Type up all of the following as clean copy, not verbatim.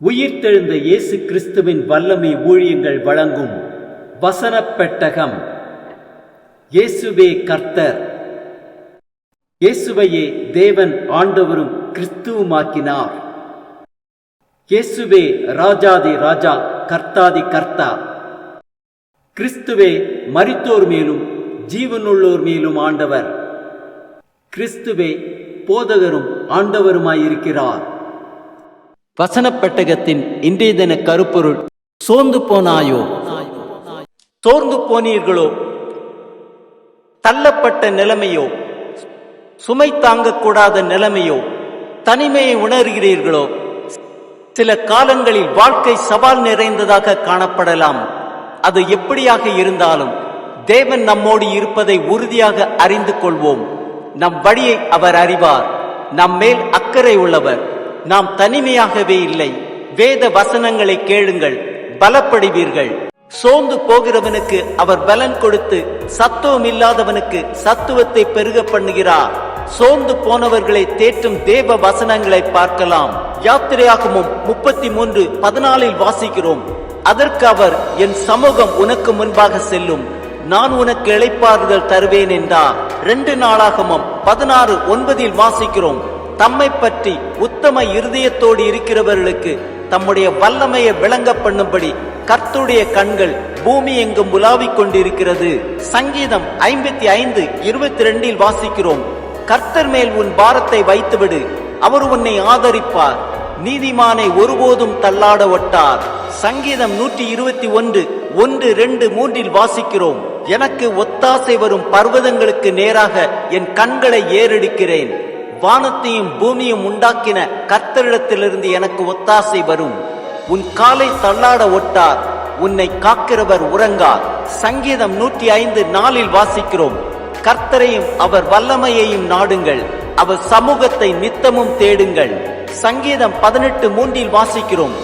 உயிர்த்தெழுந்த இயேசு கிறிஸ்துவின் வல்லமை ஊழியங்கள் வழங்கும் வசனப் பெட்டகம். இயேசுவே கர்த்தர். இயேசுவையே தேவன் ஆண்டவரும் கிறிஸ்துவுமாக்கினார். இயேசுவே ராஜாதி ராஜா, கர்த்தாதி கர்த்தா. கிறிஸ்துவே மரித்தோர் மேலும் ஜீவனுள்ளோர் மேலும் ஆண்டவர். கிறிஸ்துவே போதகரும் ஆண்டவருமாயிருக்கிறார். வசனப் பெட்டகத்தின் இன்றைய தின கருப்பொருள்: சோர்ந்து போனாயோ? சோர்ந்து போனீர்களோ? தள்ளப்பட்ட நிலைமையோ, சுமை தாங்கக்கூடாத நிலைமையோ, தனிமையை உணர்கிறீர்களோ? சில காலங்களில் வாழ்க்கை சவால் நிறைந்ததாக காணப்படலாம். அது எப்படியாக இருந்தாலும் தேவன் நம்மோடு இருப்பதை உறுதியாக அறிந்து கொள்வோம். நம் வழியை அவர் அறிவார். நம் மேல் அக்கறை உள்ளவர். நாம் தனிமையாகவே இல்லை. வேத வசனங்களை கேளுங்கள், பலப்படுவீர்கள். சோர்ந்து போகிறவனுக்கு அவர் பலன் கொடுத்து சத்துவம் இல்லாதவனுக்கு சத்துவத்தை பெருக பண்ணுகிறார். சோர்ந்து போனவர்களை தேற்றும் தேவ வசனங்களை பார்க்கலாம். யாத்திரையாகமம் 33:14 வாசிக்கிறோம். அதற்கு அவர், என் சமூகம் உனக்கு முன்பாக செல்லும், நான் உனக்கு இளைப்பாறுதல் தருவேன் என்றார். 2 நாளாகமம் 16:9 வாசிக்கிறோம். தம்மை பற்றி உத்தம இருதயத்தோடு இருக்கிறவர்களுக்கு தம்முடைய வல்லமையை விளங்க பண்ணும்படி கர்த்தருடைய கண்கள் பூமி எங்கும் உலாவிக் கொண்டிருக்கிறது. சங்கீதம் 55:22 வாசிக்கிறோம். கர்த்தர் மேல் உன் பாரத்தை வைத்துவிடு, அவர் உன்னை ஆதரிப்பார். நீதிமானை ஒருபோதும் தள்ளாட ஒட்டார். சங்கீதம் 121:1-2-3 வாசிக்கிறோம். எனக்கு ஒத்தாசை வரும் பர்வதங்களுக்கு நேராக என் கண்களை ஏறெடுக்கிறேன். வானத்தையும் பூமியும் உண்டாக்கின கர்த்தரிடத்திலிருந்து எனக்கு ஒத்தாசை வரும். உன் காலை தள்ளாட ஒட்டார், உன்னை காக்கிறவர் உறங்கார். சங்கீதம் 105:4 வாசிக்கிறோம். கர்த்தரையும் அவர் வல்லமையையும் நாடுங்கள், அவர் சமூகத்தை நித்தமும் தேடுங்கள். சங்கீதம் 18:3 வாசிக்கிறோம்.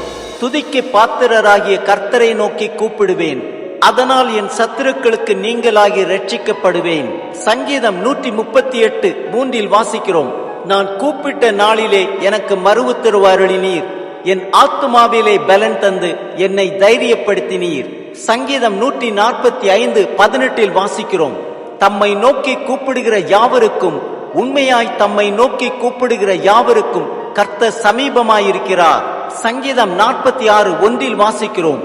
துதிக்கு பாத்திரராகிய கர்த்தரை நோக்கி கூப்பிடுவேன், அதனால் என் சத்துருக்களுக்கு நீங்களாகி ரட்சிக்கப்படுவேன். சங்கீதம் 138:3 வாசிக்கிறோம். நான் கூப்பிட்ட நாளிலே எனக்கு மறு உத்தரவு அருளினீர், என் ஆத்துமாவிலே பலன் தந்து என்னை தைரியப்படுத்தினீர். சங்கீதம் 145:18 வாசிக்கிறோம். தம்மை நோக்கி கூப்பிடுகிற யாவருக்கும், உண்மையாய் தம்மை நோக்கி கூப்பிடுகிற யாவருக்கும் கர்த்தர் சமீபமாயிருக்கிறார். சங்கீதம் 46:1 வாசிக்கிறோம்.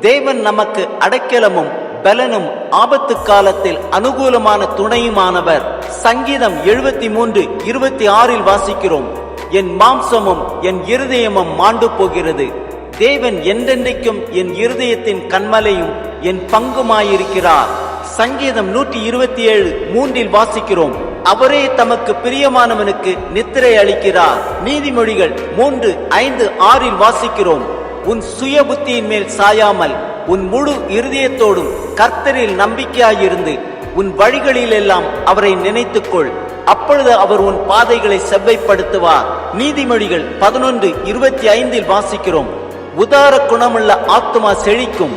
தேவன் நமக்கு அடைக்கலமும் பலனும் ஆபத்து காலத்தில் அனுகூலமான துணையுமானவர். சங்கீதம் 73:26 வாசிக்கிறோம். என் மாம்சமும் என் இருதயமும் மாண்டு போகிறது, தேவன் என்றென்றைக்கும் என் இருதயத்தின் கண்மலையும் என் பங்குமாயிருக்கிறார். சங்கீதம் 127:3 வாசிக்கிறோம். அவரே தமக்கு பிரியமானவனுக்கு நித்திரை அளிக்கிறார். நீதிமொழிகள் 3:5-6 வாசிக்கிறோம். உன் சுய புத்தியின் மேல் சாயாமல் உன் முழு இருதயத்தோடும் கர்த்தரில் நம்பிக்கையாயிருந்து உன் வழிகளில் எல்லாம் அவரை நினைத்துக்கொள், அப்பொழுது அவர் உன் பாதைகளை செவ்வைப்படுத்துவார். நீதிமொழிகள் 11:25 வாசிக்கிறோம். உதார குணமுள்ள ஆத்துமா செழிக்கும்,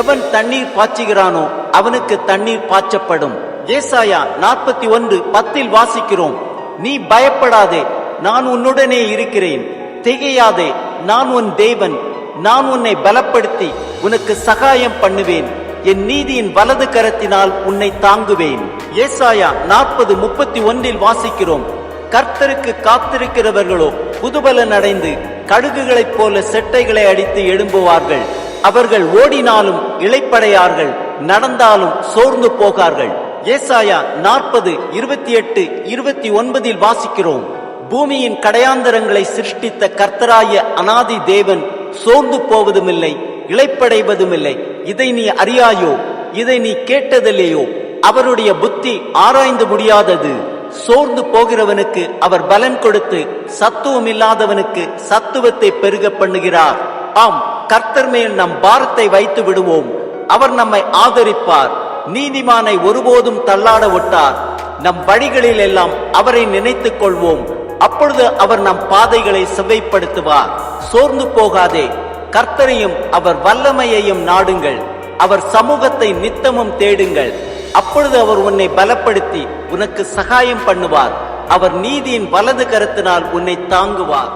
எவன் தண்ணீர் பாய்ச்சுகிறானோ அவனுக்கு தண்ணீர் பாய்ச்சப்படும். ஏசாயா 41:10 வாசிக்கிறோம். நீ பயப்படாதே, நான் உன்னுடனே இருக்கிறேன். திகையாதே, நான் உன் தேவன். நான் உன்னை பலப்படுத்தி உனக்கு சகாயம் பண்ணுவேன். என் நீதியின் வலது கரத்தினால் உன்னை தாங்குவேன். ஏசாயா 40:31 வாசிக்கிறோம். கர்த்தருக்கு காத்திருக்கிறவர்களோ புதுபலன் அடைந்து கழுகுகளைப் போல செட்டைகளை அடித்து எழும்புவார்கள். அவர்கள் ஓடினாலும் இளைப்படையார்கள், நடந்தாலும் சோர்ந்து போகார்கள். ஏசாயா 40:28-29 வாசிக்கிறோம். பூமியின் கடையாந்தரங்களை சிருஷ்டித்த கர்த்தராய அநாதி தேவன் சோர்ந்து போவதுமில்லை, இளைப்படைவதுமில்லை. இதை நீ அறியாயோ? இதை நீ கேட்டதில்லையோ? அவருடைய புத்தி ஆராய்ந்து முடியாதது. சோர்ந்து போகிறவனுக்கு அவர் பலன் கொடுத்து சத்துவம் இல்லாதவனுக்கு சத்துவத்தை பெருக பண்ணுகிறார். ஆம், கர்த்தர் மேல் நம் பாரத்தை வைத்து விடுவோம், அவர் நம்மை ஆதரிப்பார். நீதிமானை ஒருபோதும் தள்ளாட விட்டார். நம் வழிகளில் எல்லாம் அவரை நினைத்துக் கொள்வோம், அப்பொழுது அவர் நம் பாதைகளை செவ்வைப்படுத்துவார். சோர்ந்து போகாதே, கர்த்தரையும் அவர் வல்லமையையும் நாடுங்கள், அவர் சமூகத்தை நித்தமும் தேடுங்கள். அப்பொழுது அவர் உன்னை பலப்படுத்தி உனக்கு சகாயம் பண்ணுவார். அவர் நீதியின் வலது கரத்தினால் உன்னை தாங்குவார்.